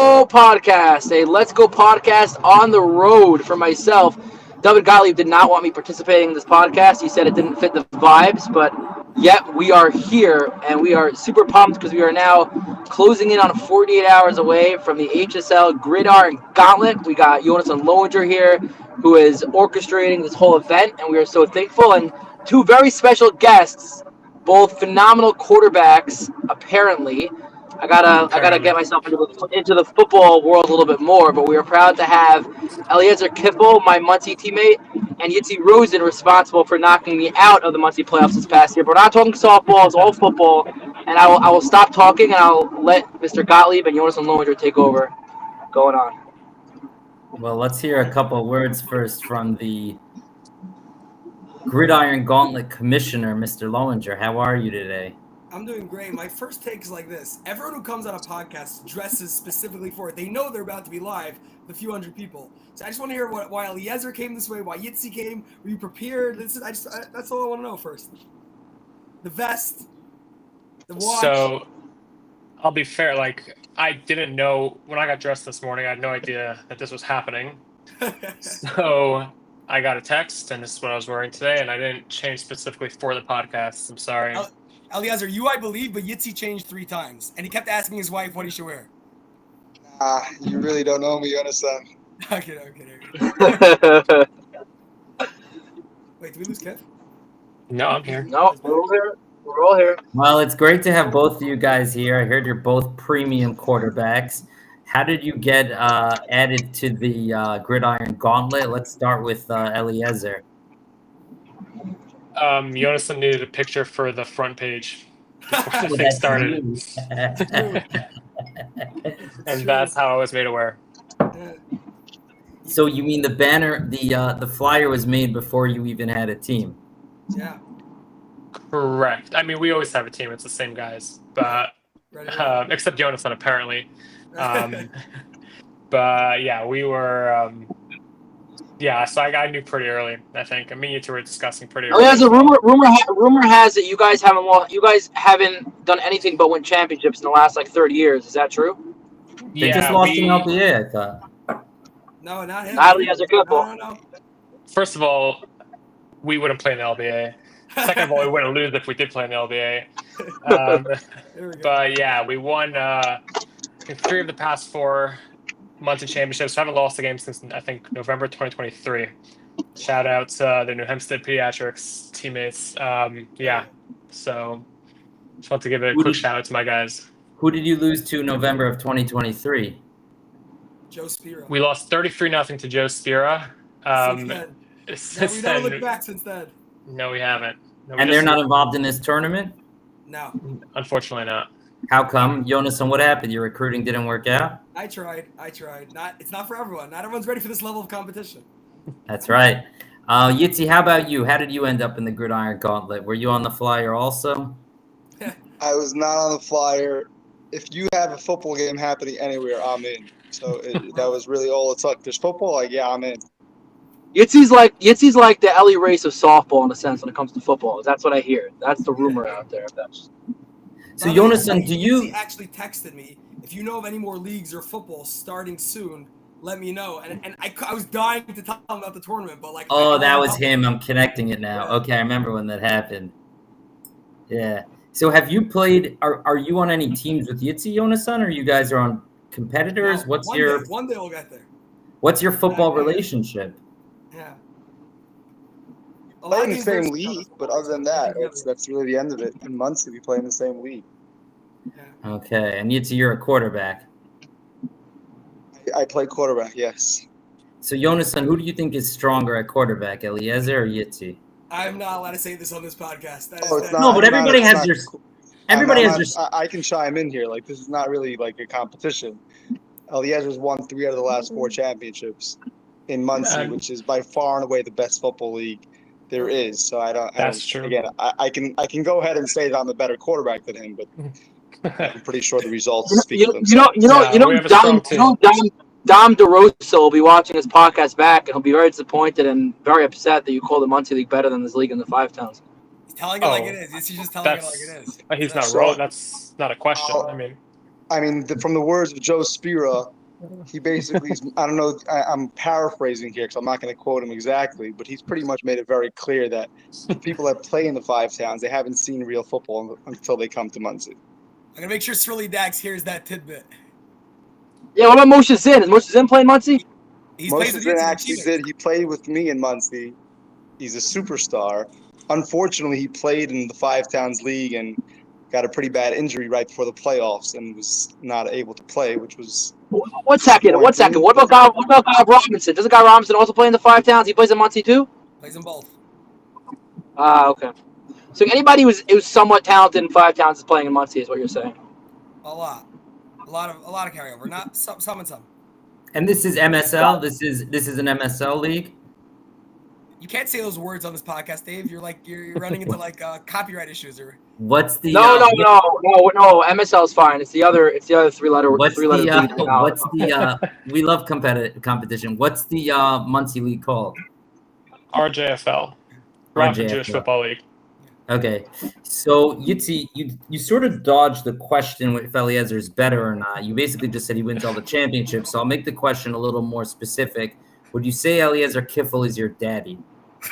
Go podcast, a Let's Go podcast on the road for myself. David Gottlieb did not want me participating in this podcast. He said it didn't fit the vibes, but yet we are here, and we are super pumped because we are now closing in on 48 hours away from the HSL Gridiron Gauntlet. We got Jonas and Lowinger here, who is orchestrating this whole event, and we are so thankful. And two very special guests, both phenomenal quarterbacks, apparently. I gotta get myself into the football world a little bit more, but we are proud to have Eliezer Kiffel, my Muncie teammate, and Yitzi Rosen, responsible for knocking me out of the Muncie playoffs this past year. But we're not talking softball; it's all football, and I will stop talking and I'll let Mr. Gottlieb and Jonas and Lowinger take over. Going on. Well, let's hear a couple of words first from the Gridiron Gauntlet Commissioner, Mr. Lowinger. How are you today? I'm doing great. My first take is like this. Everyone who comes on a podcast dresses specifically for it. They know they're about to be live with a few hundred people. So I just want to hear why Eliezer came this way, why Yitzi came. Were you prepared? That's all I want to know first. The vest, the watch. So I'll be fair. I didn't know when I got dressed this morning. I had no idea that this was happening. So I got a text, and this is what I was wearing today, and I didn't change specifically for the podcast. I'm sorry. Eliezer, I believe, but Yitzi changed 3 times, and he kept asking his wife what he should wear. You really don't know me, understand? Okay. Wait, did we lose Kev? No, I'm here. No, we're all here. Well, it's great to have both of you guys here. I heard you're both premium quarterbacks. How did you get added to the Gridiron Gauntlet? Let's start with Eliezer. Jonas needed a picture for the front page before the thing started. And that's how I was made aware. So you mean the banner, the flyer was made before you even had a team? Yeah. Correct. I mean, we always have a team. It's the same guys, but except Jonas apparently. But yeah, we were. So I knew pretty early. I think. Me and you two were discussing pretty early. There's a rumor has that you guys haven't done anything but win championships in the last 30 years. Is that true? They just lost in LBA, I thought. No, not him. Not Eliezer Kiffel. No. First of all, we wouldn't play in the LBA. Second of all, we wouldn't lose if we did play in the LBA. But yeah, we won 3 of the past 4 Muncie championships. We haven't lost a game since I think November 2023. Shout out to the New Hempstead Pediatrics teammates. So just want to give a quick shout out to my guys. Who did you lose to November of 2023? Joe Spira. We lost 33-0 to Joe Spira. We've never looked back since then. No, we haven't. No, And they're not involved in this tournament? No. Unfortunately not. How come? Jonas, what happened? Your recruiting didn't work out? I tried. It's not for everyone. Not everyone's ready for this level of competition. That's right. Yitzi, how about you? How did you end up in the Gridiron Gauntlet? Were you on the flyer also? I was not on the flyer. If you have a football game happening anywhere, I'm in. So that was really all it took. There's football, I'm in. Yitzi's like the Ellie Race of softball in a sense when it comes to football. That's what I hear. That's the rumor out there. So Jonas, do you? He actually texted me. If you know of any more leagues or football starting soon, let me know. And I was dying to tell him about the tournament, but Oh, that was him. I'm connecting it now. Yeah. Okay, I remember when that happened. Yeah. So have you played? Are you on any teams with Yitzi, Jonas, or you guys are on competitors? No, one day we'll get there. What's your football relationship? Yeah. Play in the same league, but other than that, that's really the end of it. In Muncie, we play in the same league. Yeah. Okay, and Yitzi, you're a quarterback. I play quarterback, yes. So Jonas, who do you think is stronger at quarterback, Eliezer or Yitzi? I'm not allowed to say this on this podcast. Everybody has their. I can chime in here. This is not really a competition. Eliezer's won 3 out of the last 4 championships in Muncie, which is by far and away the best football league there is. So That's true. Again, I can go ahead and say that I'm a better quarterback than him, but I'm pretty sure the results speak for themselves. Dom DeRosa will be watching this podcast back, and he'll be very disappointed and very upset that you call the Muncie League better than this league in the 5 towns. He's telling it like it is. He's just telling it like it is. He's not wrong. That's not a question. I mean, from the words of Joe Spira, he basically, I don't know, I'm paraphrasing here because I'm not going to quote him exactly, but he's pretty much made it very clear that the people that play in the five towns, they haven't seen real football until they come to Muncie. I'm going to make sure Srilly Dax hears that tidbit. Yeah, what about Moshe Zinn? Is Moshe Zinn playing Muncie? Moshe Zinn actually did. He played with me in Muncie. He's a superstar. Unfortunately, he played in the Five Towns League and got a pretty bad injury right before the playoffs and was not able to play, which was. One second. What about Guy Robinson? Doesn't Guy Robinson also play in the Five Towns? He plays in Muncie too? Plays in both. Okay. So anybody who was somewhat talented in Five Towns is playing in Muncie, is what you're saying? A lot of carryover. Not some and some. And this is MSL. This is an MSL league. You can't say those words on this podcast, Dave. You're running into copyright issues or. What's the no? MSL is fine. It's the other three-letter. We love competition. What's the Muncie league called? RJFL. Rockford Jewish Football League. Okay, so Yitzi, you sort of dodged the question if Eliezer is better or not. You basically just said he wins all the championships. So I'll make the question a little more specific. Would you say Eliezer Kiffel is your daddy?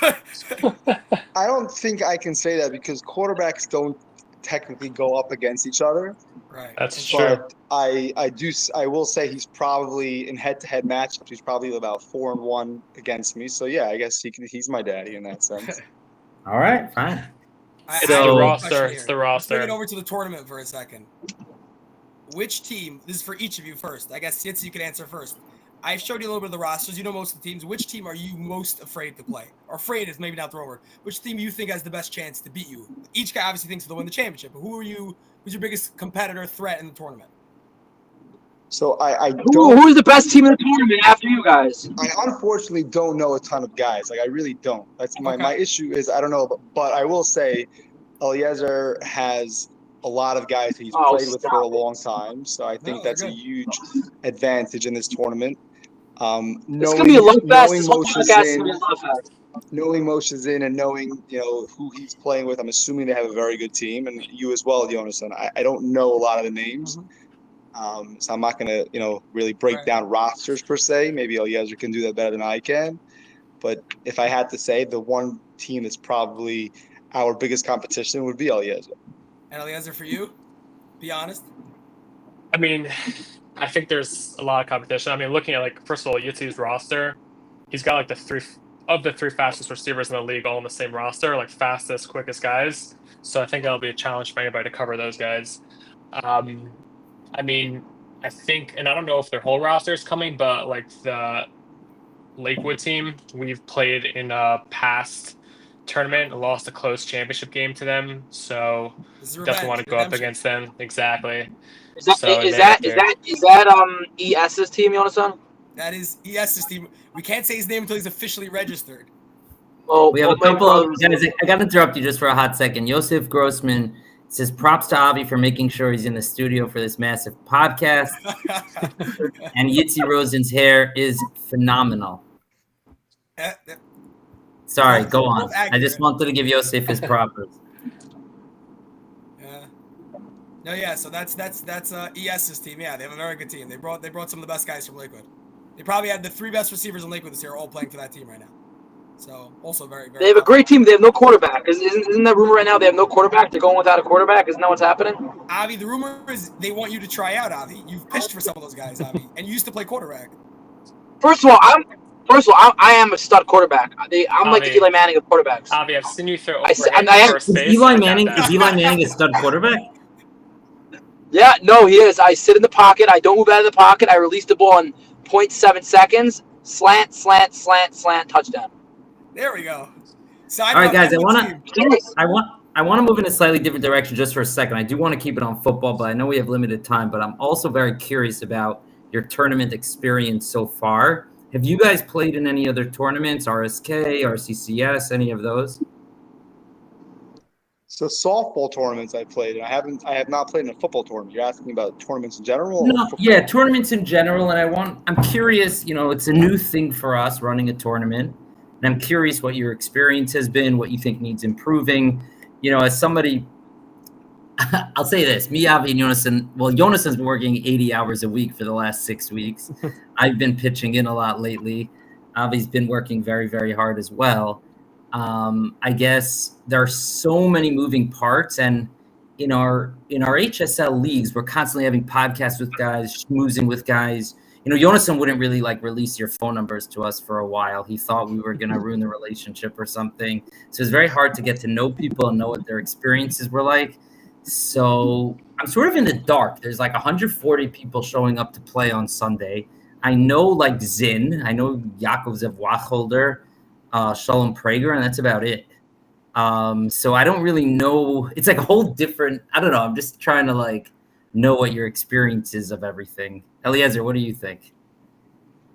I don't think I can say that because quarterbacks don't technically go up against each other. Right. That's true. But I will say he's probably in head-to-head matchups. He's probably about 4-1 against me. So yeah, I guess he's my daddy in that sense. All right, fine. It's the roster. It's the roster. Let's bring it over to the tournament for a second. Which team? This is for each of you first. I guess Yitzi, you can answer first. I've showed you a little bit of the rosters. You know most of the teams. Which team are you most afraid to play? Or afraid is maybe not the wrong word. Which team you think has the best chance to beat you? Each guy obviously thinks they'll win the championship. But who's your biggest competitor threat in the tournament? So who's the best team in the tournament after you guys? I unfortunately don't know a ton of guys. I really don't. That's my issue is I don't know. But I will say Eliezer has a lot of guys he's played with for a long time. So I think that's a huge advantage in this tournament. It's gonna be a love fest. This whole podcast is gonna be a love fest. Knowing Moshe's in and knowing who he's playing with, I'm assuming they have a very good team, and you as well, Jonathan. I don't know a lot of the names, so I'm not gonna really break down rosters per se. Maybe Eliezer can do that better than I can. But if I had to say, the one team that's probably our biggest competition would be Eliezer. And Eliezer, for you, be honest. I mean, I think there's a lot of competition. I mean, looking at first of all, Yitzi's roster, he's got the three fastest receivers in the league all on the same roster, fastest, quickest guys. So I think that'll be a challenge for anybody to cover those guys. I mean, I think, and I don't know if their whole roster is coming, but the Lakewood team, we've played in a past tournament and lost a close championship game to them. So definitely want to go up against them. Exactly. Is that ES's team, Jonathan? That is ES's team. We can't say his name until he's officially registered. We have a couple of guys. I got to interrupt you just for a hot second. Yosef Grossman says props to Avi for making sure he's in the studio for this massive podcast. And Yitzi Rosen's hair is phenomenal. Sorry, go on. I just wanted to give Yosef his props. Yeah. So that's ES's team. Yeah, they have a very good team. They brought some of the best guys from Lakewood. They probably had the three best receivers in Lakewood this year, all playing for that team right now. So also very, very. They have a great team. They have no quarterback. Isn't that rumor right now? They have no quarterback. They're going without a quarterback. Isn't that what's happening? Avi, the rumor is they want you to try out. Avi, you've pitched for some of those guys, Avi, and you used to play quarterback. First of all, I am a stud quarterback. I'm like the Eli Manning of quarterbacks. Avi, I've seen you throw. Is Eli Manning a stud quarterback? Yeah, no, he is. I sit in the pocket. I don't move out of the pocket. I release the ball in 0.7 seconds. Slant, touchdown. There we go. All right, guys. I want to move in a slightly different direction just for a second. I do want to keep it on football, but I know we have limited time. But I'm also very curious about your tournament experience so far. Have you guys played in any other tournaments? RSK, RCCS, any of those? So softball tournaments I played. I have not played in a football tournament. You're asking about tournaments in general? No, yeah, tournaments in general. And I'm curious, it's a new thing for us running a tournament. And I'm curious what your experience has been, what you think needs improving. As somebody, I'll say this: me, Avi, and Jonathan. Well, Jonathan's been working 80 hours a week for the last 6 weeks. I've been pitching in a lot lately. Avi's been working very, very hard as well. I guess there are so many moving parts, and in our HSL leagues, we're constantly having podcasts with guys, schmoozing with guys. Jonathan wouldn't really release your phone numbers to us for a while. He thought we were going to ruin the relationship or something. So it's very hard to get to know people and know what their experiences were like. So I'm sort of in the dark. There's 140 people showing up to play on Sunday. I know Zinn. I know Yaakov Zev Wacholder, Shalom Prager, and that's about it. So I don't really know. It's a whole different, I don't know. I'm just trying to know what your experience is of everything. Eliezer, what do you think?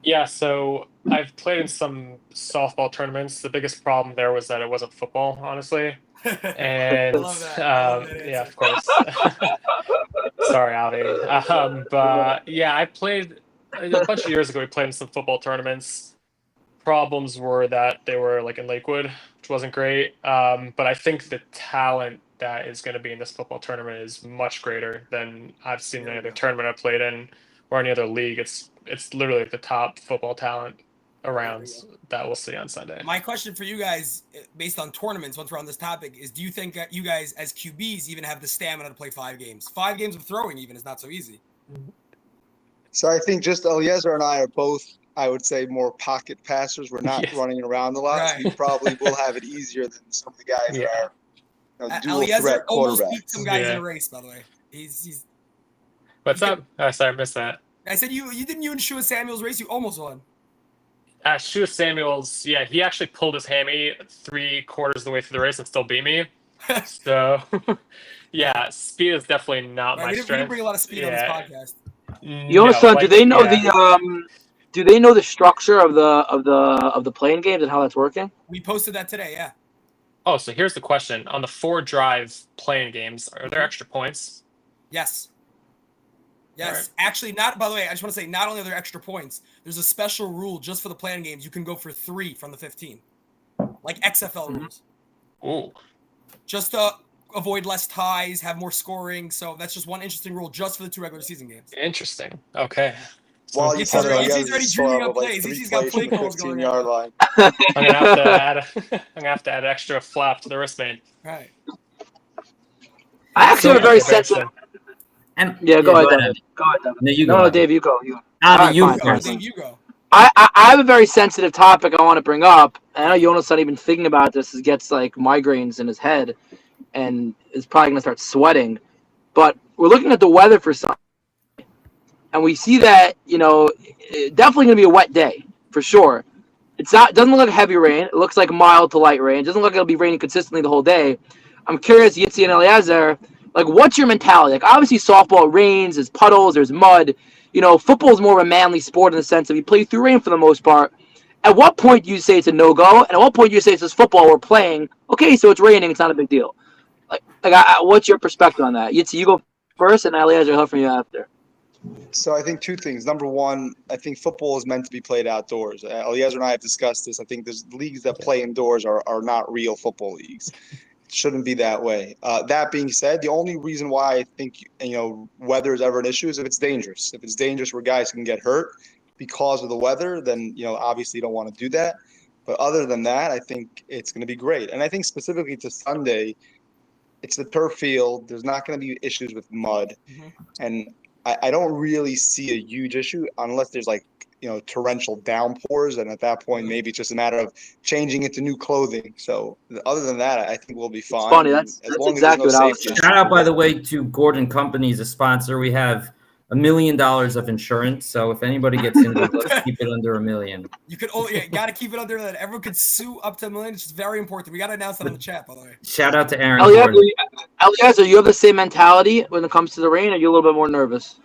Yeah, so I've played in some softball tournaments. The biggest problem there was that it wasn't football, honestly. And I love that. yeah, of course. Sorry, Avi. But yeah, I played a bunch of years ago. We played in some football tournaments. Problems were that they were in Lakewood, which wasn't great. But I think the talent that is going to be in this football tournament is much greater than I've seen in any other tournament I've played in or any other league. It's literally the top football talent around that we'll see on Sunday. My question for you guys, based on tournaments, once we're on this topic, is do you think that you guys as QBs even have the stamina to play 5 games? 5 games of throwing even is not so easy. So I think just Eliezer and I are both, I would say, more pocket passers. We're not running around a lot. Right. So we probably will have it easier than some of the guys that are dual Eliezer threat almost quarterbacks. beat some guys in a race, by the way. He's What's up? Oh, sorry, I missed that. I said you and Shua Samuels race, you almost won. Shua Samuels, yeah, he actually pulled his hammy 3/4 of the way through the race and still beat me. So, yeah, speed is definitely not my strength. We didn't bring a lot of speed on this podcast. Jonathan, do they know do they know the structure of the playing games and how that's working? We posted that today, yeah. Oh, so here's the question: on the 4-drive playing games, are there extra points? Yes. Yes, right. Actually, not. By the way, I just want to say, not only are there extra points, there's a special rule just for the playing games. You can go for 3 from the 15, like XFL rules. Ooh. Just to avoid less ties, have more scoring. So that's just one interesting rule just for the 2 regular season games. Interesting. Okay. Well, He's already dreaming up plays. He's got play calls going on. Line. I'm gonna have to add an extra flap to the wristband. Right. I actually have a very sensitive. And go ahead, David. Go ahead, David. No, you go. No, Dave, you go. You. Avi, you fine, first. Dave, you go. I have a very sensitive topic I want to bring up. I know Jonas not even thinking about this. He gets migraines in his head, and is probably gonna start sweating. But we're looking at the weather for Sunday, and we see that definitely gonna be a wet day for sure. It doesn't look like heavy rain. It looks like mild to light rain. It doesn't look like it'll be raining consistently the whole day. I'm curious, Yitzi and Eliezer, what's your mentality? Obviously softball rains, there's puddles, there's mud. Football is more of a manly sport in the sense of you play through rain for the most part. At what point do you say it's a no-go? And at what point do you say it's just football we're playing? Okay, so it's raining, it's not a big deal. What's your perspective on that? Yitzi, you go first, and Eliezer, I'll hear from you after. So I think 2 things. Number one, I think football is meant to be played outdoors. Eliezer and I have discussed this. I think there's leagues that play indoors are not real football leagues. It shouldn't be that way. That being said, the only reason why I think weather is ever an issue is if it's dangerous. If it's dangerous where guys can get hurt because of the weather, then obviously you don't want to do that. But other than that, I think it's going to be great. And I think specifically to Sunday, it's the turf field. There's not going to be issues with mud, and I don't really see a huge issue unless there's torrential downpours, and at that point maybe it's just a matter of changing into new clothing. So other than that, I think we'll be fine. It's funny. That's exactly what I was saying. Shout out, by the way, to Gordon Company's a sponsor. We have $1 million of insurance, so if anybody gets injured, let's keep it under $1 million. You could gotta keep it under that. Everyone could sue up to $1 million. It's just very important. We gotta announce that in the chat, by the way. Shout out to Aaron. Eliezer, you have the same mentality when it comes to the rain, or are you a little bit more nervous?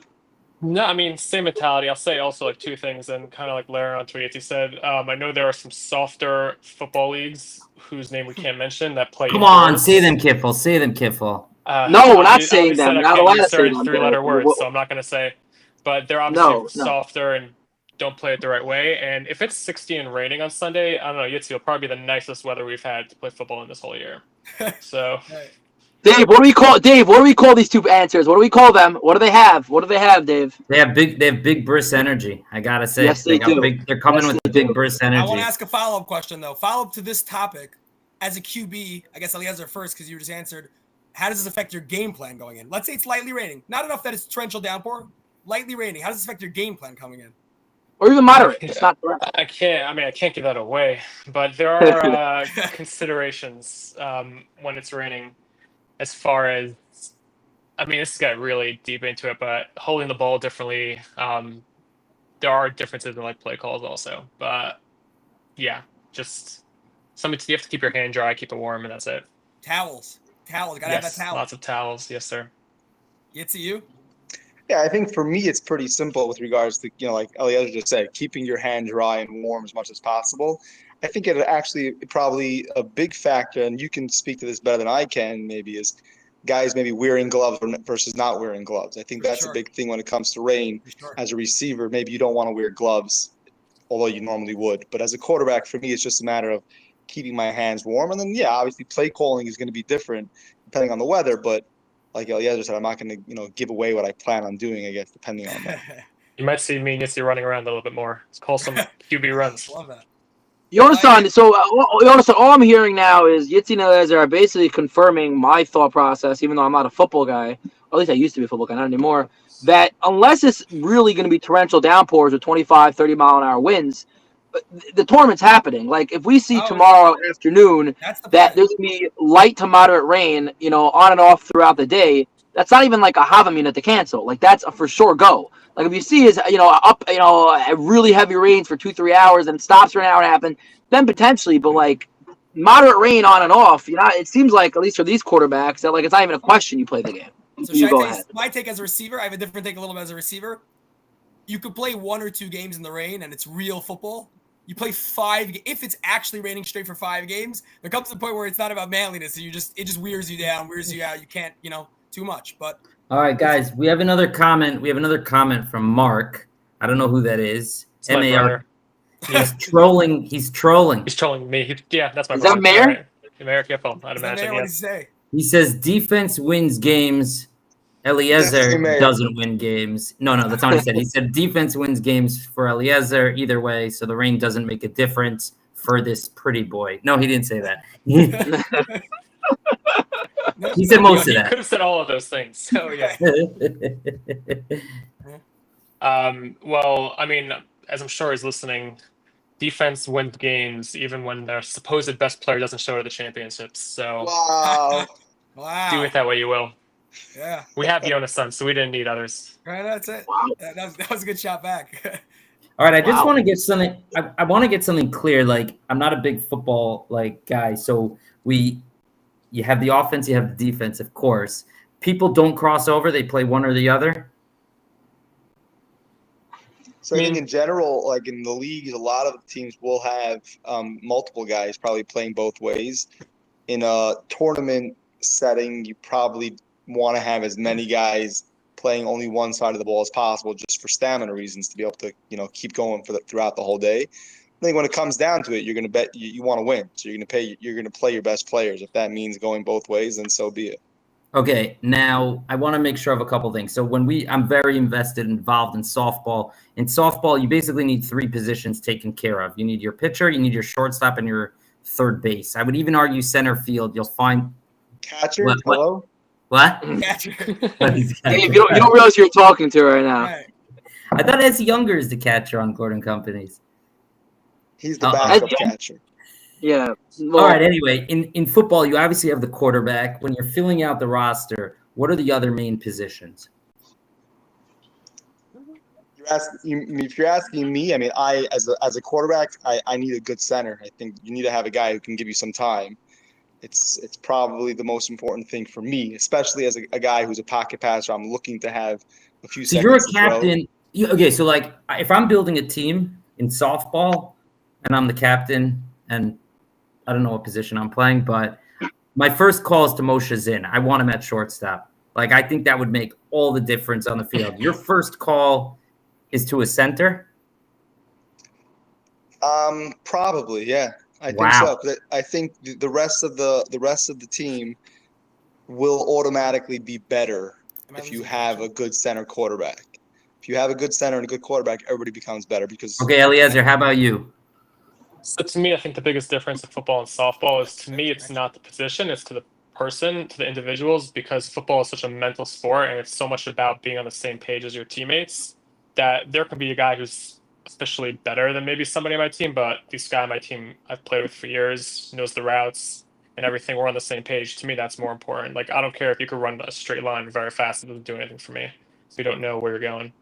No, I mean, same mentality. I'll say also 2 things, and kind of layer on to what Yitzi said. I know there are some softer football leagues whose name we can't mention that play. Come on, say them, Kiffle. Say them, Kiffle. No, we're not saying them. We're not allowed to say them. 3-letter words, so I'm not going to say. But they're obviously softer and don't play it the right way. And if it's 60 and raining on Sunday, I don't know, Yitzi will probably be the nicest weather we've had to play football in this whole year. So, Dave, what do we call these two answers? What do we call them? What do they have? Dave? They have big burst energy. I gotta say, Yes, they do. They're coming Yes, with they big do. burst I energy. want to ask a follow-up question, though. Follow-up to this topic. As a QB, I guess Eliezer first because you just answered. How does this affect your game plan going in? Let's say it's lightly raining. Not enough that it's torrential downpour. Lightly raining. How does this affect your game plan coming in? Or even moderate. It's not. I can't give that away, but there are considerations when it's raining. As far as, this got really deep into it, but holding the ball differently. There are differences in like play calls also, but yeah, just something you have to keep your hand dry, keep it warm, and that's it. Towels. Gotta have that towel. Lots of towels. Yes, sir. It's you. Yeah, I think for me it's pretty simple with regards to, like Eliezer just said, keeping your hand dry and warm as much as possible. I think it actually probably a big factor, and you can speak to this better than I can, maybe, is guys maybe wearing gloves versus not wearing gloves. I think that's a big thing when it comes to rain. As a receiver, maybe you don't want to wear gloves, although you normally would. But as a quarterback, for me, it's just a matter of keeping my hands warm. And then, obviously play calling is going to be different depending on the weather, but like Eliezer said, I'm not going to, give away what I plan on doing, I guess, depending on that. You might see me and Yitzy running around a little bit more. Let's call some QB runs. Love that. Yonasan, all I'm hearing now is Yitzy and Eliezer are basically confirming my thought process, even though I'm not a football guy, or at least I used to be a football guy, not anymore, that unless it's really going to be torrential downpours with 25, 30-mile-an-hour winds, the tournament's happening. Like, if we see tomorrow afternoon that there's going to be light to moderate rain, on and off throughout the day, that's not even like a Havamina to cancel. Like, that's a for sure go. Like, if you see really heavy rains for 2-3 hours and stops for an hour and a half, then potentially, but like moderate rain on and off, it seems like, at least for these quarterbacks, that like it's not even a question you play the game. So should I tell you my take as a receiver? I have a different take a little bit as a receiver. You could play 1 or 2 games in the rain and it's real football. You play 5 if it's actually raining straight for 5 games. There comes a point where it's not about manliness, and it just wears you down, wears you out. You can't, too much. But all right, guys, we have another comment. We have another comment from Mark. I don't know who that is. MAR. He's trolling. He's trolling me. That's my brother. Is that Mayor? Right. Mayor Kiffle, I'd imagine. What did he say? He says defense wins games. Eliezer doesn't win games. No, that's not what he said. He said defense wins games for Eliezer either way, so the rain doesn't make a difference for this pretty boy. No, he didn't say that. He said most of that. He could have said all of those things. So, yeah. Well, as I'm sure he's listening, defense wins games even when their supposed best player doesn't show to the championships. So, wow. Do it that way you will. Yeah. We have Yonasan, so we didn't need others. Right, that's it. Wow. That was a good shot back. All right, I just want to get something. I want to get something clear. Like, I'm not a big football guy, so you have the offense, you have the defense, of course. People don't cross over; they play one or the other. So I think in general, like in the leagues, a lot of teams will have multiple guys probably playing both ways. In a tournament setting, you probably want to have as many guys playing only one side of the ball as possible, just for stamina reasons, to be able to keep going throughout the whole day. I think when it comes down to it, you're going to bet you want to win, so you're going to play your best players. If that means going both ways, then so be it. Okay, now I want to make sure of a couple things. So I'm very involved in softball. In softball, you basically need 3 positions taken care of. You need your pitcher, you need your shortstop, and your third base. I would even argue center field. You'll find catcher. Hello. What? Catcher. Dave, you don't realize who you're talking to right now. Right. I thought S. Younger is the catcher on Gordon Companies. He's the backup catcher. Yeah. Well, all right. Anyway, in football, you obviously have the quarterback. When you're filling out the roster, what are the other main positions? If you're asking me, I as a quarterback, I need a good center. I think you need to have a guy who can give you some time. It's probably the most important thing for me, especially as a guy who's a pocket passer. I'm looking to have a few seconds. So you're a captain. Okay, so like if I'm building a team in softball and I'm the captain, and I don't know what position I'm playing, but my first call is to Moshe Zinn. I want him at shortstop. Like, I think that would make all the difference on the field. Your first call is to a center? Probably, yeah. I think so. But I think the rest of the team, will automatically be better if you have a good center quarterback. If you have a good center and a good quarterback, everybody becomes better because. Okay, Eliezer, how about you? So to me, I think the biggest difference of football and softball is, to me, it's not the position, it's to the person, to the individuals, because football is such a mental sport and it's so much about being on the same page as your teammates that there can be a guy who's especially better than maybe somebody on my team, but this guy on my team I've played with for years, knows the routes and everything. We're on the same page. To me, that's more important. Like, I don't care if you could run a straight line very fast. It doesn't do anything for me. So you don't know where you're going.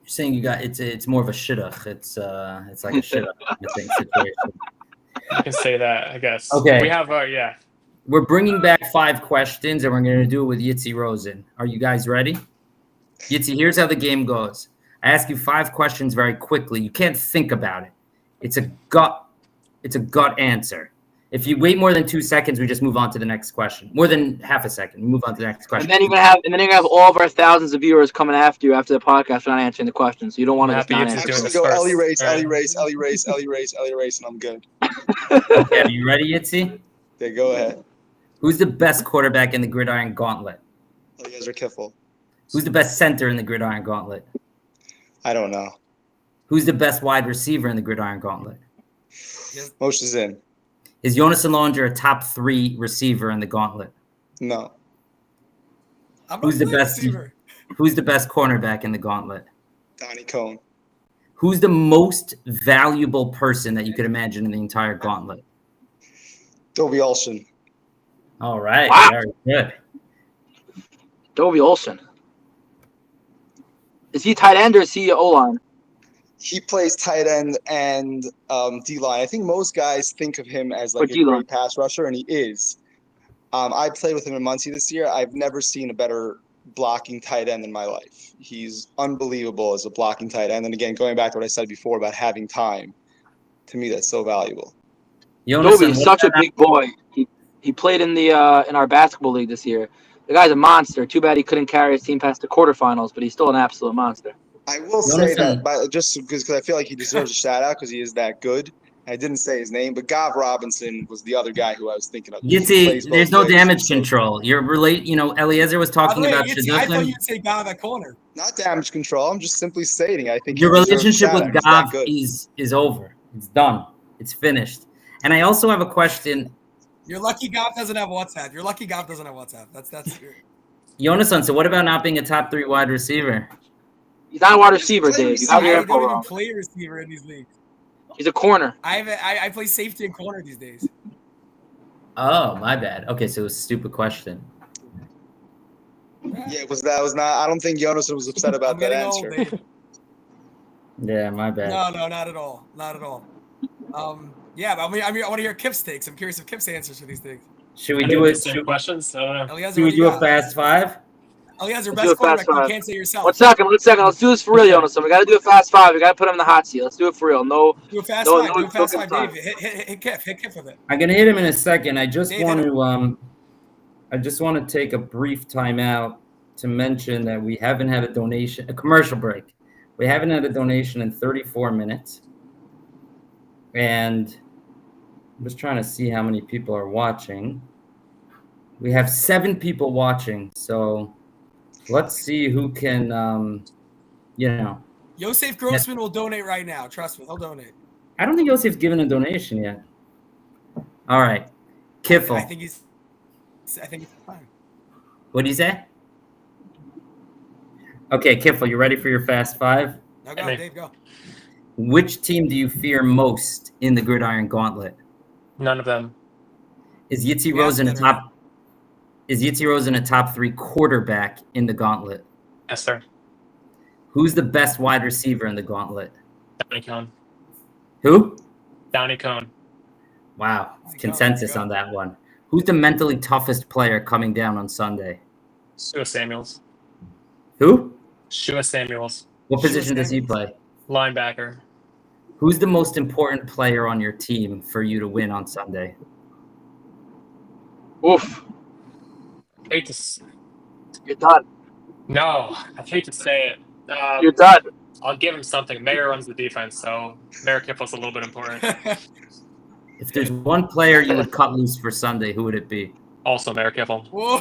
You're saying it's more of a shidduch. It's like a shidduch, I think, situation. You can say that, I guess. Okay. We have yeah. We're bringing back 5 questions, and we're going to do it with Yitzi Rosen. Are you guys ready? Yitzi, here's how the game goes. I ask you 5 questions very quickly. You can't think about it. It's a gut answer. If you wait more than 2 seconds, we just move on to the next question. More than half a second, we move on to the next question. And then you're gonna have all of our thousands of viewers coming after you after the podcast for not answering the questions. So you don't want to just not answer. Actually, go Ellie race, and I'm good. Okay, are you ready, Yitzi? Okay, go ahead. Who's the best quarterback in the Gridiron Gauntlet? Eliezer Kiffel. Who's the best center in the Gridiron Gauntlet? I don't know. Who's the best wide receiver in the Gridiron Gauntlet? Moshe is in. Is Jonas Longer a top 3 receiver in the Gauntlet? No. Who's the best cornerback in the Gauntlet? Donnie Cohn. Who's the most valuable person that you could imagine in the entire Gauntlet? Dovey Olsen. All right. Wow. Very good. Dovey Olsen. Is he tight end or is he O-line? He plays tight end and D-line. I think most guys think of him as like a great pass rusher, and he is. I played with him in Muncie this year. I've never seen a better blocking tight end in my life. He's unbelievable as a blocking tight end. And again, going back to what I said before about having time, to me, that's so valuable. Dovey is such a big boy. He played in the in our basketball league this year. The guy's a monster. Too bad he couldn't carry his team past the quarterfinals, but he's still an absolute monster. I will say that, just because I feel like he deserves a shout out because he is that good. I didn't say his name, but Gav Robinson was the other guy who I was thinking of. Yitzi, there's no damage control. You're Eliezer was talking about Yitzi, I thought you'd say Gav at corner. Not damage control. I'm just simply stating. I think your relationship with Gav is over. It's done. It's finished. And I also have a question. You're lucky Gav doesn't have WhatsApp. That's Jonas, so what about not being a top 3 wide receiver? He's not a wide receiver, Dave. You don't even play receiver in these leagues. He's a corner. I play safety and corner these days. Oh, my bad. Okay, so it was a stupid question. Yeah, that was not. I don't think Jonas was upset about that answer. Yeah, my bad. No, not at all. Yeah, but I want to hear Kip's takes. I'm curious of Kip's answers to these things. Should we do it? Questions? Should we do a fast 5? Eliezer, best quarterback. You can't say yourself. One second. Let's do this for real, Jonas. We got to do a fast 5. We got to put him in the hot seat. Let's do it for real. Do a fast 5. Do a fast 5, Dave. Hit Kip with it. I'm gonna hit him in a second. I just want to take a brief time out to mention that we haven't had a commercial break. We haven't had a donation in 34 minutes, and I'm just trying to see how many people are watching. We have 7 people watching, so let's see who can, Yosef Grossman will donate right now. Trust me, he'll donate. I don't think Yosef's given a donation yet. All right. Kiffel. I think he's fine. What do you say? Okay, Kiffel, you ready for your fast 5? No, go, Dave, go. Which team do you fear most in the Gridiron Gauntlet? None of them. Is Yitzi Rosen a top 3 quarterback in the Gauntlet? Yes, sir. Who's the best wide receiver in the Gauntlet? Downey Cohn. Who? Downey Cohn. Wow. Consensus on that one. Who's the mentally toughest player coming down on Sunday? Shua Samuels. Who? Shua Samuels. What position does he play? Linebacker. Who's the most important player on your team for you to win on Sunday? Oof. You're done. No, I hate to say it. You're done. I'll give him something. Mayor runs the defense, so Mayor Kiffel's a little bit important. If there's one player you would cut loose for Sunday, who would it be? Also, Merrick Evil. Whoa.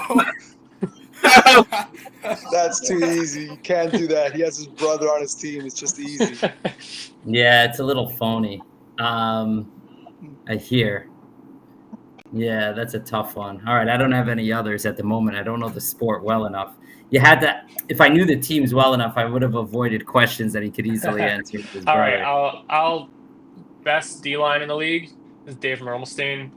That's too easy. You can't do that. He has his brother on his team. It's just easy. Yeah, it's a little phony. I hear. Yeah, that's a tough one. All right, I don't have any others at the moment. I don't know the sport well enough. You had to. If I knew the teams well enough, I would have avoided questions that he could easily answer with his All brother. right, I'll best D-line in the league is Dave Mermelstein.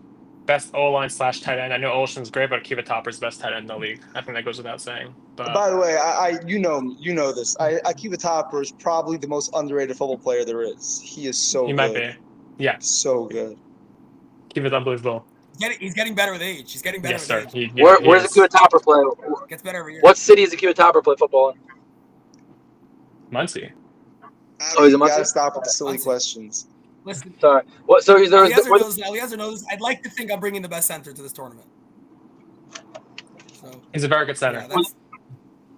Best O-line / tight end. I know Olson's great, but Akiva Topper's best tight end in the league. I think that goes without saying. But By the way, you know this. Akiva Topper is probably the most underrated football player there is. He is so he good. might be. Yeah, So good. Akiva's unbelievable. He's getting better with age. He's getting better Yes, with sir. age. Where's Akiva Topper play? Gets better every year. What city is Akiva Topper play football in? Muncie. Oh, he's a You gotta Muncie? stop with the silly Muncie. questions. Listen, Sorry. What? So is there? Eliezer knows. I'd like to think I'm bringing the best center to this tournament. So, He's a very good center.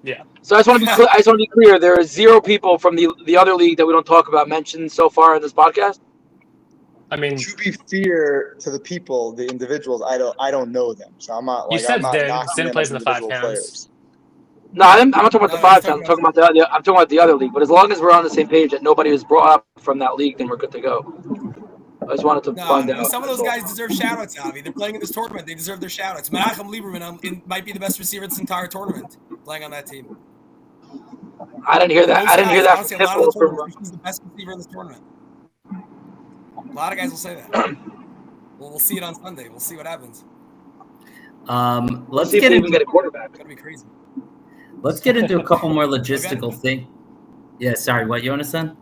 yeah, So I just want to be clear. There are 0 people from the other league that we don't talk about mentioned so far in this podcast. I mean, To be fair to the people, the individuals, I don't know them, so I'm not. You Like, said I'm not Zin. knocking Zin them plays as in the 5 individual pounds. players. No, I'm not talking about the No, 5 he's times. I'm talking about the other league. But as long as we're on the same page that nobody was brought up from that league, then we're good to go. I just wanted to find out. Some of those guys deserve shout-outs, Avi. They're playing in this tournament. They deserve their shout-outs. Menachem Lieberman might be the best receiver in this entire tournament playing on that team. I didn't hear that. I didn't hear that Honestly, from a lot of the Tiffel. tournaments, he's the best receiver in this tournament. A lot of guys will say that. Well, we'll see it on Sunday. We'll see what happens. Let's See if get we into even get a quarterback. It's gonna be crazy. Let's get into a couple more logistical things. Yeah, sorry. What, Yonasan?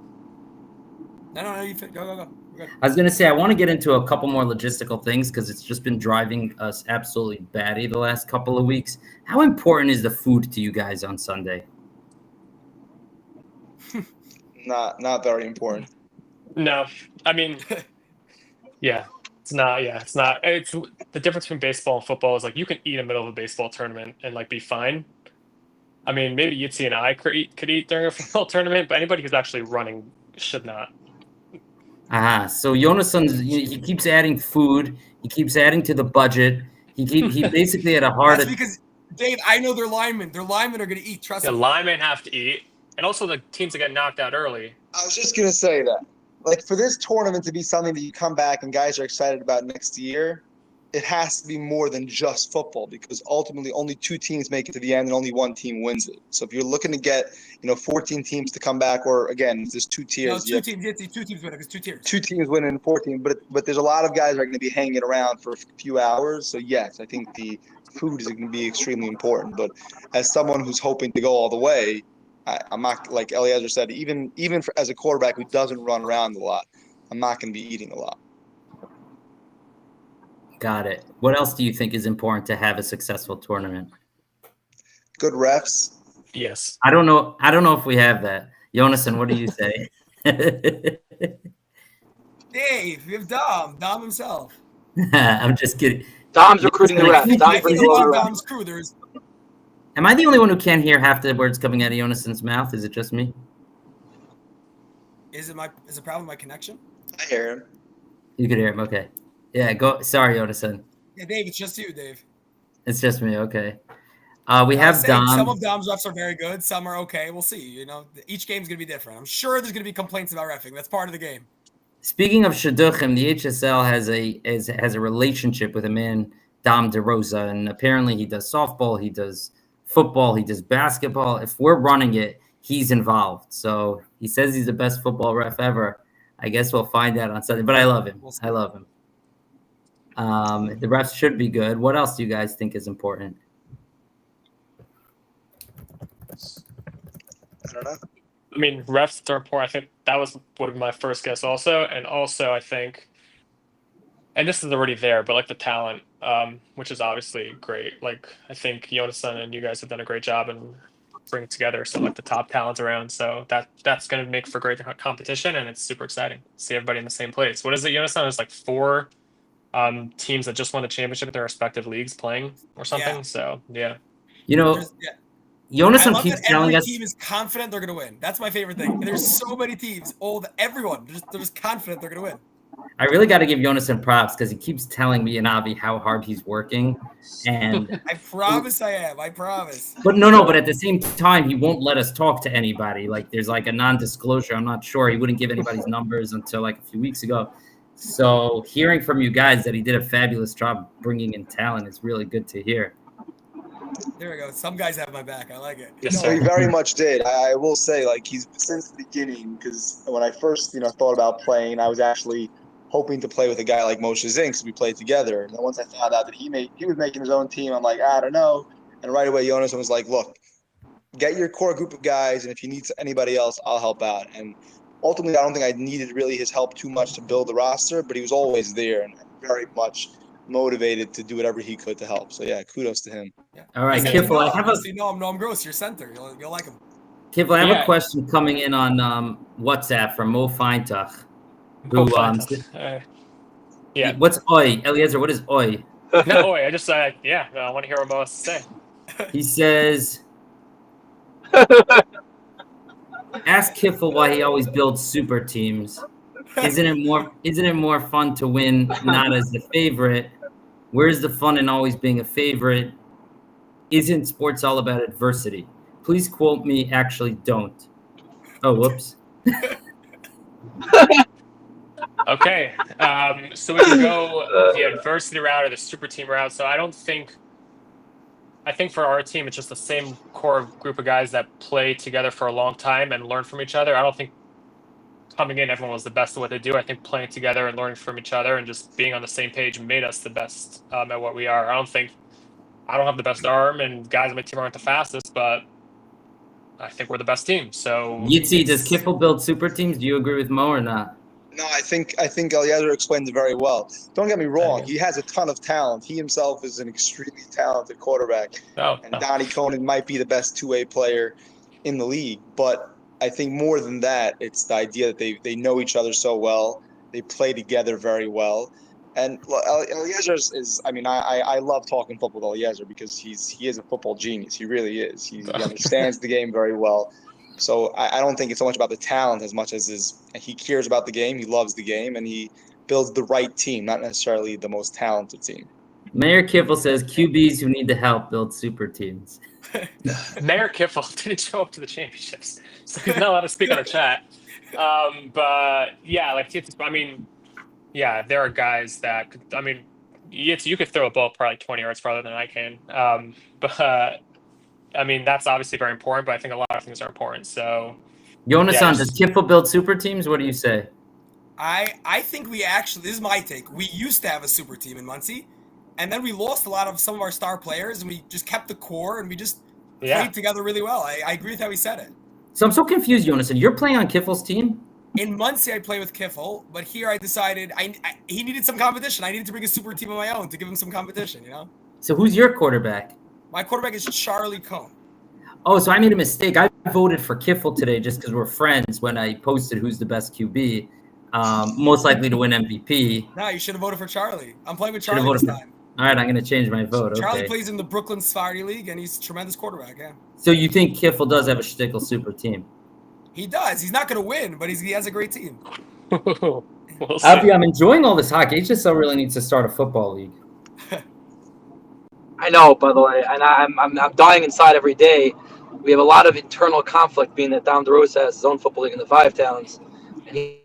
No. You go. We're good. I was going to say, I want to get into a couple more logistical things because it's just been driving us absolutely batty the last couple of weeks. How important is the food to you guys on Sunday? Not very important. no. I mean, yeah. It's not. It's the difference between baseball and football is like you can eat in the middle of a baseball tournament and like be fine. I mean, maybe Yitzi and I could eat during a football tournament, but anybody who's actually running should not. So Yonasan, he keeps adding food. He keeps adding to the budget. He basically had a hard. That's because, Dave, I know they're linemen. Their linemen are going to eat. Trust The me. linemen have to eat, and also the teams that get knocked out early. I was just gonna say that, like, for this tournament to be something that you come back and guys are excited about next year, it has to be more than just football because ultimately only 2 teams make it to the end and only 1 team wins it. So if you're looking to get 14 teams to come back, or again, there's 2 tiers. No, 2 teams. Yitzi, 2 teams win it. It's 2 tiers. 2 teams winning and 14, but there's a lot of guys that are going to be hanging around for a few hours. So yes, I think the food is going to be extremely important. But as someone who's hoping to go all the way, I'm not, like Eliezer said, even as a quarterback who doesn't run around a lot, I'm not going to be eating a lot. Got it. What else do you think is important to have a successful tournament? Good refs. Yes. I don't know if we have that. Yonasan, what do you say? Dave, you have Dom himself. I'm just kidding. Dom's recruiting the refs. I think on Dom's crew, Am I the only one who can't hear half the words coming out of Yonasan's mouth? Is it just me? Is the problem my connection? I hear him. You could hear him. Okay. Yeah, go. Sorry, Yonasan. Yeah, Dave, it's just you, Dave. It's just me. Okay. We have Dom. Some of Dom's refs are very good. Some are okay. We'll see. Each game's going to be different. I'm sure there's going to be complaints about reffing. That's part of the game. Speaking of Shidduchim, the HSL has a relationship with a man, Dom DeRosa, and apparently he does softball, he does football, he does basketball. If we're running it, he's involved. So he says he's the best football ref ever. I guess we'll find out on Sunday. But I love him. I love him. The refs should be good. What else do you guys think is important? I don't know. I mean, refs are important. I think that was one of my first guess also. And also, I think, and this is already there, but like the talent, which is obviously great. Like, I think Yonasan and you guys have done a great job in bringing together some like the top talent around. So that's going to make for great competition. And it's super exciting to see everybody in the same place. What is it, Yonasan? There's like 4 teams that just won the championship in their respective leagues playing or something. Yeah. So, yeah. Yonasan keeps telling us every team is confident they're going to win. That's my favorite thing. There's so many teams, everyone, they're just confident they're going to win. I really got to give Jonas some props because he keeps telling me and Avi how hard he's working. And I promise I am. I promise. But no, but at the same time, he won't let us talk to anybody. Like there's like a non-disclosure. I'm not sure. He wouldn't give anybody's numbers until like a few weeks ago. So hearing from you guys that he did a fabulous job bringing in talent is really good to hear. There we go. Some guys have my back. I like it. Yes, No, sir. he very much did. I will say, like, he's since the beginning, because when I first, thought about playing, I was actually hoping to play with a guy like Moshe Zink, because we played together. And then once I found out that he was making his own team, I'm like, I don't know. And right away, Jonas was like, look, get your core group of guys, and if you need anybody else, I'll help out. And ultimately, I don't think I needed really his help too much to build the roster, but he was always there and very much motivated to do whatever he could to help. So yeah, kudos to him. Yeah. All right, Kiffle, I have a Noam Gross, your center. You'll like him. Kiffle, I have a question coming in on WhatsApp from Mo Feintach. Who yeah. What's oi? Eliezer, what is oi? No, oi. I just I want to hear what Mo has to say. He says, ask Kiffle why he always builds super teams. Isn't it more fun to win not as the favorite? Where's the fun in always being a favorite? Isn't sports all about adversity? Please quote me. Actually, don't. Oh, whoops. Okay. So we can go the adversity route or the super team route. So I think for our team, it's just the same core group of guys that play together for a long time and learn from each other. I don't think coming in, everyone was the best at what they do. I think playing together and learning from each other and just being on the same page made us the best at what we are. I don't have the best arm, and guys on my team aren't the fastest, but I think we're the best team. So Yitzi, does Kiffle build super teams? Do you agree with Mo or not? No, I think Eliezer explained it very well. Don't get me wrong; he has a ton of talent. He himself is an extremely talented quarterback, and Donnie Conan might be the best two-way player in the league. But I think more than that, it's the idea that they know each other so well, they play together very well, and Eliezer is. I mean, I love talking football with Eliezer because he is a football genius. He really is. He understands the game very well. So I don't think it's so much about the talent as much as he cares about the game, he loves the game, and he builds the right team, not necessarily the most talented team. Mayor Kiffle says QBs who need the help build super teams. Mayor Kiffle didn't show up to the championships, so he's not allowed to speak on a chat. But yeah, there are guys that you could throw a ball probably 20 yards farther than I can. But that's obviously very important, but I think a lot of things are important. So, Jonas, does Kiffle build super teams? What do you say? I think we actually, this is my take. We used to have a super team in Muncie, and then we lost some of our star players, and we just kept the core, and we just played together really well. I agree with how he said it. So I'm so confused, Jonas. You're playing on Kiffle's team? In Muncie, I play with Kiffle, but here I decided he needed some competition. I needed to bring a super team of my own to give him some competition, So who's your quarterback? My quarterback is Charlie Cohn. Oh, so I made a mistake. I voted for Kiffle today just because we're friends when I posted who's the best QB, most likely to win MVP. No, you should have voted for Charlie. I'm playing with Charlie this time. All right, I'm going to change my vote. Charlie plays in the Brooklyn Sephardi League, and he's a tremendous quarterback, yeah. So you think Kiffle does have a shtickle super team? He does. He's not going to win, but he has a great team. We'll see. Avi, I'm enjoying all this hockey. HSL really needs to start a football league. I know, by the way, and I'm dying inside every day. We have a lot of internal conflict, being that Dom DeRosa has his own football league in the Five Towns, and he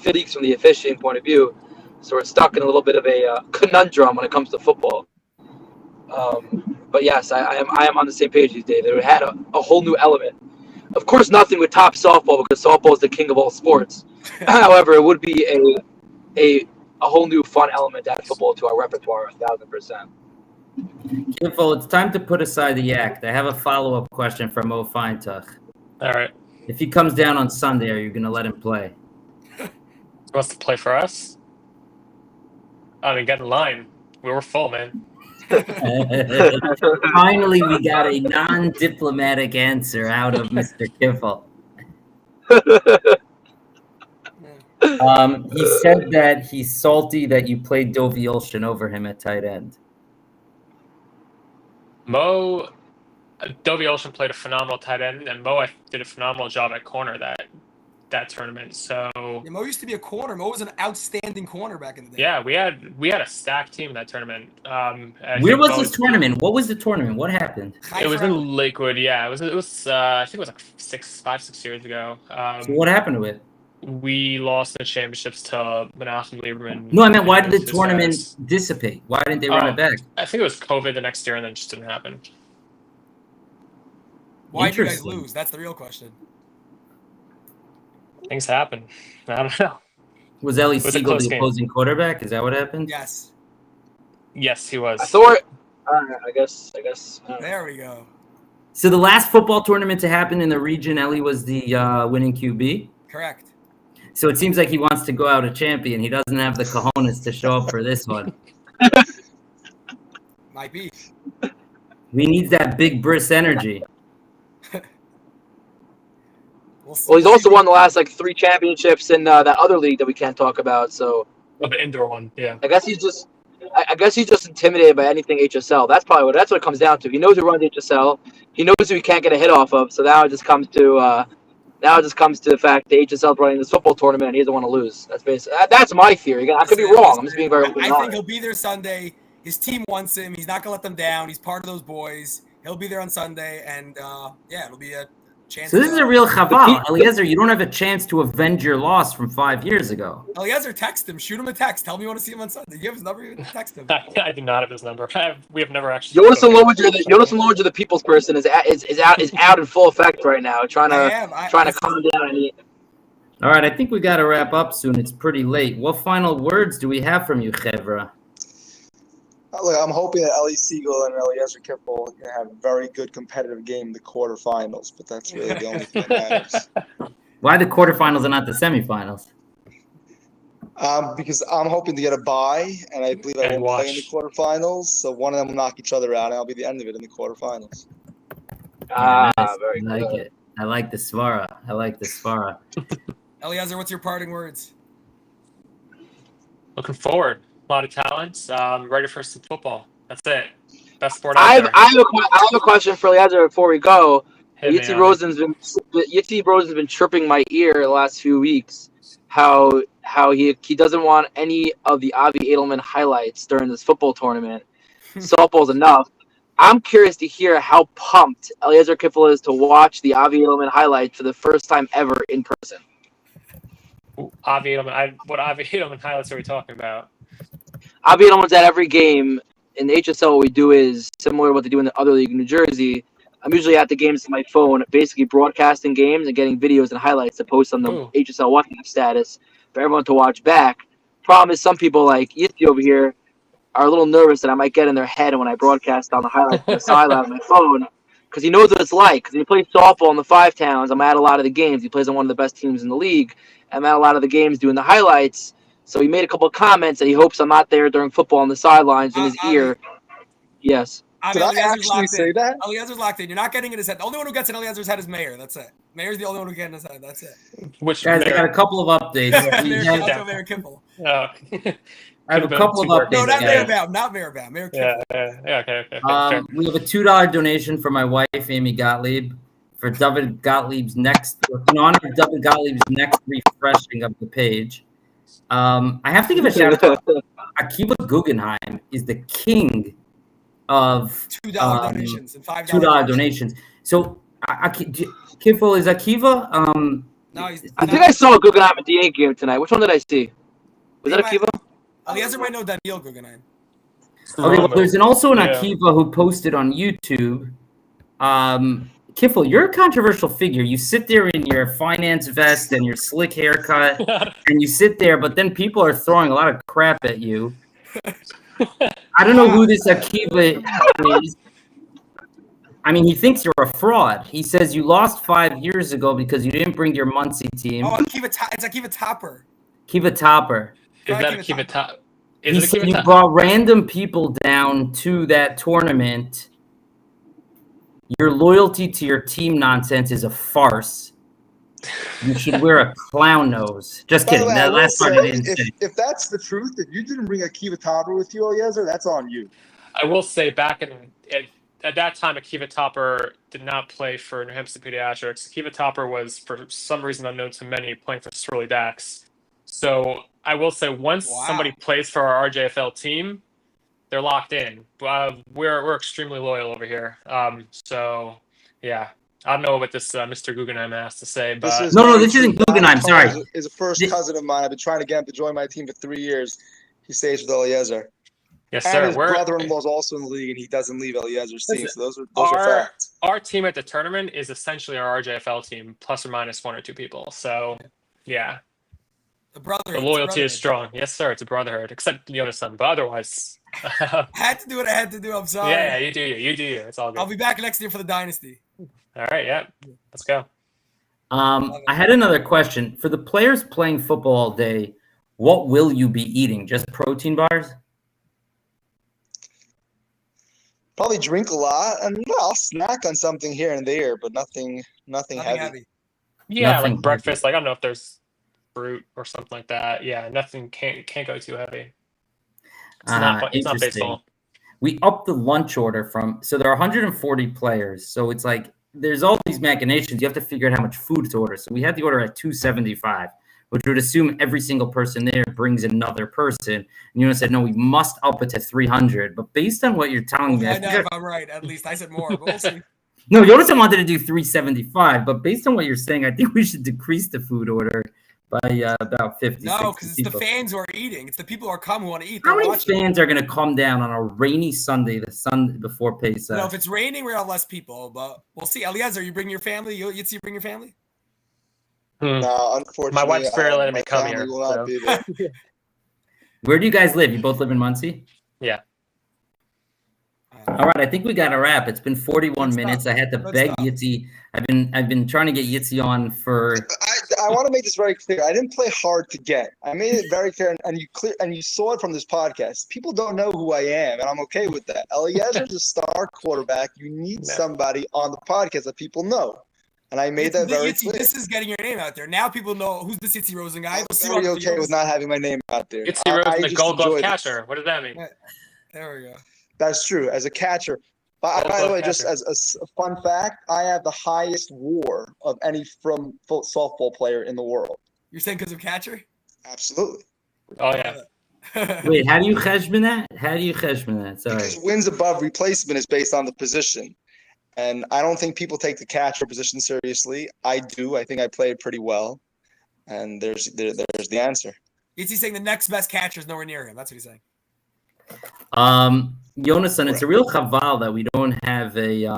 leagues from the officiating point of view, so we're stuck in a little bit of a conundrum when it comes to football. But yes, I am on the same page these days. It had a whole new element. Of course, nothing would top softball because softball is the king of all sports. However, it would be a whole new fun element to add football to our repertoire, 1,000%. Kiffle, it's time to put aside the act. I have a follow-up question from Mo Feintach. All right. If he comes down on Sunday, are you going to let him play? He wants to play for us? Get in line. We were full, man. Finally, we got a non-diplomatic answer out of Mr. Kiffle. He said that he's salty that you played Dovey Olshan over him at tight end. Dovey Olshan played a phenomenal tight end, and Mo did a phenomenal job at corner that that tournament. So yeah, Mo used to be a corner. Mo was an outstanding corner back in the day. yeah, we had a stacked team in that tournament. Where was this tournament? What was the tournament? What happened? It was in Lakewood. Yeah, it was. I think it was like 5-6 years ago. So what happened to it? We lost the championships to Menachem Lieberman. No, I meant why did the tournament dissipate? Why didn't they run it back? I think it was COVID the next year, and then it just didn't happen. Why did you guys lose? That's the real question. Things happen. I don't know. Was Ellie Siegel the opposing quarterback? Is that what happened? Yes. Yes, he was. I thought. I guess. There we go. So the last football tournament to happen in the region, Ellie was the winning QB? Correct. So it seems like he wants to go out a champion. He doesn't have the cojones to show up for this one. Might be. He needs that big brisk energy. Well, he's also won the last 3 championships in that other league that we can't talk about. So the indoor one, yeah. I guess he's just intimidated by anything HSL. That's what it comes down to. He knows who runs HSL. He knows who he can't get a hit off of. So now it just comes to the fact that HSL is running this football tournament and he doesn't want to lose. That's my theory. I could be wrong. I'm just being very open. I think he'll be there Sunday. His team wants him. He's not gonna let them down. He's part of those boys. He'll be there on Sunday, and it'll be a chance. So this is a real chaval. Eliezer, you don't have a chance to avenge your loss from 5 years ago. Eliezer, text him. Shoot him a text. Tell him you want to see him on Sunday. Do you have his number? Text him. I do not have his number. We have never actually. Jonas and Lowinger, the people's person, is out in full effect right now, trying to calm down. All right, I think we got to wrap up soon. It's pretty late. What final words do we have from you, Chevra? Look, I'm hoping that Ellie Siegel and Eliezer Kiffel can have a very good competitive game in the quarterfinals, but that's really the only thing that matters. Why the quarterfinals and not the semifinals? Because I'm hoping to get a bye, and I believe I won't play in the quarterfinals, so one of them will knock each other out, and I'll be the end of it in the quarterfinals. Nice. Very good. I like it. I like the svara. Eliezer, what's your parting words? Looking forward. A lot of talents. Ready for some football. That's it. Best sport out there. I have a question for Eliezer before we go. Yitzi Rosen's been chirping my ear the last few weeks. How he doesn't want any of the Avi Edelman highlights during this football tournament. Softball's enough. I'm curious to hear how pumped Eliezer Kiffel is to watch the Avi Edelman highlights for the first time ever in person. Avi Edelman. What Avi Edelman highlights are we talking about? Avi Edelman's at every game. In the HSL, what we do is similar to what they do in the other league in New Jersey. I'm usually at the games on my phone, basically broadcasting games and getting videos and highlights to post on the HSL watching status for everyone to watch back. Problem is, some people like Yitzi over here are a little nervous that I might get in their head when I broadcast on the highlights on the sideline on my phone, because he knows what it's like. Because he plays softball in the 5 towns. I'm at a lot of the games. He plays on one of the best teams in the league. I'm at a lot of the games doing the highlights. So he made a couple of comments that he hopes I'm not there during football on the sidelines in his ear. Yes. Did I actually say that? Eliezer's locked in. You're not getting in his head. The only one who gets in Eliezer's head is Mayor. That's it. Mayor's the only one who gets in his head. That's it. Guys, I got a couple of updates. Mayor Kimball. Oh. I have a couple of updates. No, not Mayor Baum. Not Mayor Baum. Mayor Kimball. Yeah, okay. We have a $2 donation from my wife, Amy Gottlieb, for David Gottlieb's next, in honor of David Gottlieb's next refreshing of the page. I have to give a shout out to Akiva Guggenheim is the king of $2 donations and $2 donations. So, Kiffel, is Akiva? No, I think I saw Guggenheim at the A game tonight. Which one did I see? Was that Akiva? Eliezer might know Daniel Guggenheim. Okay, well, there's also an Akiva who posted on YouTube. Kiffel, you're a controversial figure. You sit there in your finance vest and your slick haircut, and you sit there, but then people are throwing a lot of crap at you. I don't know who this Akiva is. I mean, he thinks you're a fraud. He says you lost 5 years ago because you didn't bring your Muncie team. Oh, it's Akiva Topper. Akiva Topper. Is that Akiva Top? He said you brought random people down to that tournament. Your loyalty to your team nonsense is a farce. You should wear a clown nose. Just kidding. That last part I didn't say. If that's the truth, if you didn't bring Akiva Topper with you, Eliezer, that's on you. I will say back in at that time, Akiva Topper did not play for New Hampshire Pediatrics. Akiva Topper was, for some reason unknown to many, playing for Swirly Dax. So I will say, once somebody plays for our RJFL team, they're locked in. We're extremely loyal over here. So yeah, I don't know what this Mr. Guggenheim has to say, but this isn't Guggenheim. Sorry, is a first cousin of mine. I've been trying to get him to join my team for 3 years. He stays with Eliezer. Yes, and sir. his brother-in-law is also in the league, and he doesn't leave Eliezer's team. So those are facts. Our team at the tournament is essentially our RJFL team, plus or minus 1 or 2 people. So yeah. The loyalty is strong. Yes, sir. It's a brotherhood, except Jonas-san, but otherwise. I had to do what I had to do. I'm sorry. Yeah, you do you. You do you. It's all good. I'll be back next year for the Dynasty. All right, yeah. Let's go. I had another question. For the players playing football all day, what will you be eating? Just protein bars? Probably drink a lot, and I'll snack on something here and there, but nothing heavy. Yeah, Nothing like breakfast. Like I don't know if there's fruit or something like that. Yeah, nothing can't go too heavy. It's not baseball. We upped the lunch order so there are 140 players. So it's like there's all these machinations. You have to figure out how much food to order. So we had the order at $275, which would assume every single person there brings another person. And you said, no, we must up it to 300. But based on what you're telling me, I know if I'm right. At least I said more, but we'll see. No, Jonas wanted to do 375, but based on what you're saying, I think we should decrease the food order by about 50. No, because it's the fans who are eating. It's the people who are coming who want to eat. How many fans are going to come down on a rainy Sunday, the Sunday before Pesach? No, if it's raining, we're have less people, but we'll see. Eliezer, you bring your family? You bring your family? No, unfortunately, my wife's barely letting me come here. Will not be there. Where do you guys live? You both live in Muncie? Yeah. All right, I think we got a wrap. It's been 41 minutes. I had to beg Yitzi. I've been trying to get Yitzi on for. I want to make this very clear. I didn't play hard to get. I made it very clear, and you saw it from this podcast. People don't know who I am, and I'm okay with that. Eliezer's a star quarterback. You need somebody on the podcast that people know, and I made that very clear. This is getting your name out there. Now people know who's the Yitzi Rosen guy. I'm very okay with not having my name out there. Yitzi Rosen, the Gold Glove catcher. What does that mean? There we go. That's true. As a catcher. By the way, just as a fun fact, I have the highest WAR of any softball player in the world. You're saying because of catcher? Absolutely. Oh, yeah. Wait, how do you cheshbon that? Sorry. Because wins above replacement is based on the position. And I don't think people take the catcher position seriously. I do. I think I played pretty well. And there's the answer. Is he saying the next best catcher is nowhere near him? That's what he's saying. Jonas-san, it's a real chaval that we don't have we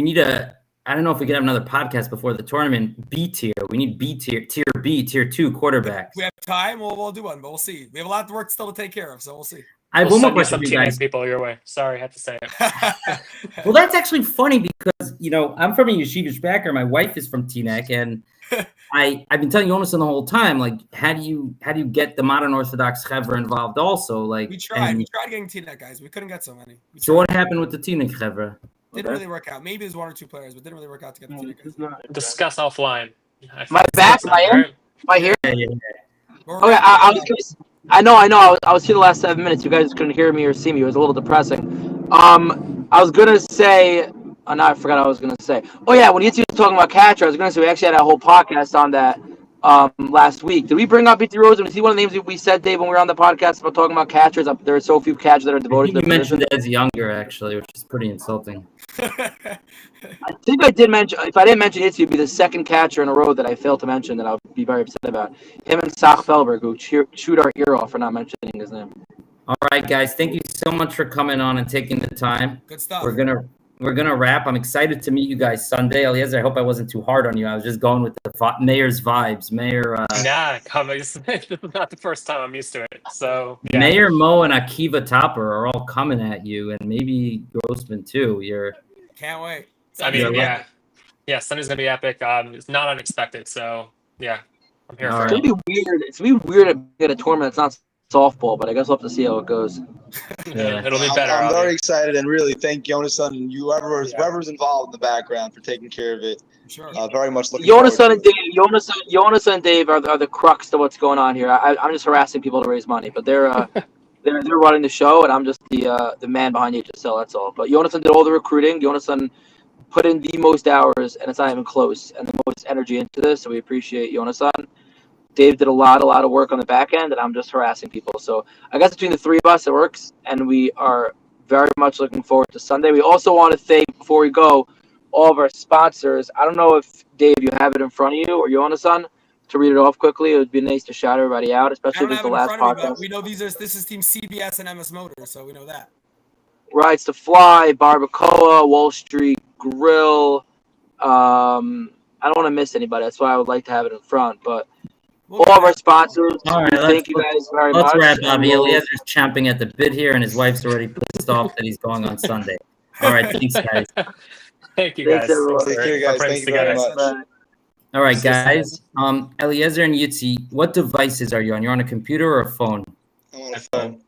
need I don't know if we could have another podcast before the tournament. B tier. We need B tier, tier B, tier 2 quarterbacks. We have time. We'll do one, but we'll see. We have a lot of work still to take care of, so we'll see. I have one more question for you guys. People your way. Sorry, I had to say it. Well, that's actually funny because, I'm from a yeshivish background. My wife is from Teaneck, and I've been telling Jonas the whole time, like, how do you get the modern Orthodox chevra involved also? Like, we tried getting Teaneck guys. We couldn't get so many. So what happened with the Teaneck chevra? Didn't really work out. Maybe there's 1 or 2 players, but didn't really work out to get the Teaneck guys. Discuss offline. My back, am I here? Yeah. Okay, I know. I was here the last 7 minutes. You guys couldn't hear me or see me. It was a little depressing. I was gonna say. Now I forgot what I was gonna say. Oh yeah, when Yitzi was talking about catcher, I was gonna say we actually had a whole podcast on that last week. Did we bring up Yitzi Rosen? Was he one of the names that we said, Dave, when we were on the podcast about talking about catchers? There are so few catchers that are devoted to the position. You mentioned it as younger, actually, which is pretty insulting. I think I did mention. If I didn't mention Yitzi, it would be the second catcher in a row that I failed to mention that I would be very upset about. Him and Sach Felberg, who chewed our ear off for not mentioning his name. All right, guys. Thank you so much for coming on and taking the time. Good stuff. We're gonna wrap. I'm excited to meet you guys Sunday. Eliezer, I hope I wasn't too hard on you. I was just going with the mayor's vibes. Mayor. This is not the first time I'm used to it. So yeah. Mayor Mo and Akiva Topper are all coming at you, and maybe Grossman too. Can't wait. Yeah. Sunday's gonna be epic. It's not unexpected. So yeah, I'm here for it. It's gonna be weird. It's gonna be weird to get a tournament that's not softball, but I guess we'll have to see how it goes. Yeah, it'll be better. I'm very excited and really thank Jonas-san and whoever's involved in the background for taking care of it. Sure. Very much looking Jonas-san and Dave are the crux to what's going on here. I'm just harassing people to raise money, but they're They're running the show, and I'm just the man behind HSL. That's all. But Jonathan did all the recruiting. Jonathan put in the most hours, and it's not even close, and the most energy into this. So we appreciate Jonathan. Dave did a lot of work on the back end, and I'm just harassing people. So I guess between the three of us, it works, and we are very much looking forward to Sunday. We also want to thank, before we go, all of our sponsors. I don't know if, Dave, you have it in front of you or Jonathan to read it off quickly. It would be nice to shout everybody out, especially if it's the last podcast. We know this is Team CBS and MS Motors, so we know that. Rights to Fly, Barbacoa, Wall Street Grill. I don't want to miss anybody. That's why I would like to have it in front, but all of our sponsors, all right, thank you guys very much. Let's wrap up. Eliezer's champing at the bit here, and his wife's already pissed off that he's going on Sunday. All right, thanks, guys. Thank you, guys. Thank you, guys. Thank you very much. All right, guys. Eliezer and Yitzi, what devices are you on? You're on a computer or a phone? I'm on a phone.